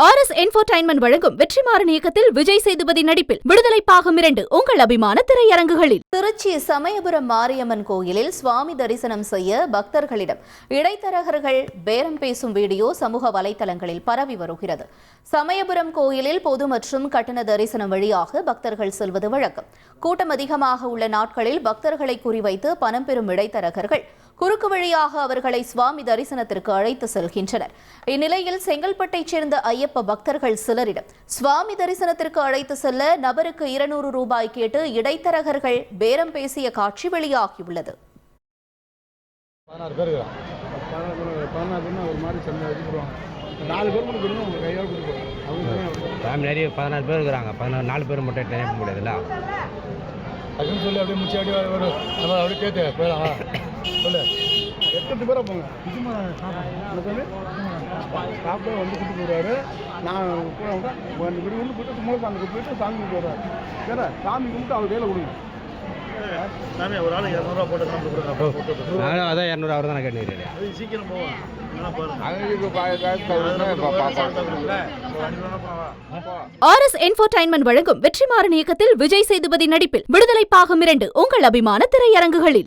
RS entertainment வழங்கும் வெற்றிமாறன் இயக்கத்தில் விஜய் சேதுபதி நடிப்பில் விடுதலை பாகம் 2 உங்கள் அபிமான திரையரங்குகளில். திருச்சி சமயபுரம் மாரியம்மன் கோயிலில் சுவாமி தரிசனம் செய்ய பக்தர்களிடம் இடைத்தரகர்கள் பேரம் பேசும் வீடியோ சமூக வலைதளங்களில் பரவி வருகிறது. சமயபுரம் கோயிலில் பொது மற்றும் கட்டண தரிசனம் வழியாக பக்தர்கள் செல்வது வழக்கம். கூட்டம் அதிகமாக உள்ள நாட்களில் பக்தர்களை குறிவைத்து பணம் பெறும் இடைத்தரகர்கள் குறுக்கு வழியாக அவர்களை சுவாமி தரிசனத்திற்கு அழைத்து செல்கின்றனர். இந்நிலையில் செங்கல்பட்டைச் சேர்ந்த ஐயப்ப பக்தர்கள் சிலரிடம் சுவாமி தரிசனத்திற்கு அழைத்து செல்ல நபருக்கு 200 ரூபாய் கேட்டு இடைத்தரகர்கள் பேரம் பேசிய காட்சி வெளியாகியுள்ளது. நிறைய 14 பேர் இருக்கிறாங்க. 4 பேர் மட்டும் நினைக்க முடியாதுல்ல. அதுன்னு சொல்லி அப்படியே முடிச்சு அப்படியே கேட்டு போயிடலாம் சொல்லு 8 பேரை போங்க சாப்பிட வந்து கூட்டு போயிடுவாரு. நான் வீடு ஒன்று போயிட்டு சும்மா அங்கே போயிட்டு சாமி கும்பிட்டு வருவார். சரி சாமி கும்பிட்டு அவர் கையில் கொடுங்க. சாமி ஒரு ஆள் 200 போட்டு அதான் 200 அவர் தான் கேட்டுக்கிறேன். சீக்கிரம் போவோம். RS என்டர்டெயின்மென்ட் வழங்கும் வெற்றிமாறன் இயக்கத்தில் விஜய் சேதுபதி நடிப்பில் விடுதலை பாகம் 2 உங்கள் அபிமான திரையரங்குகளில்.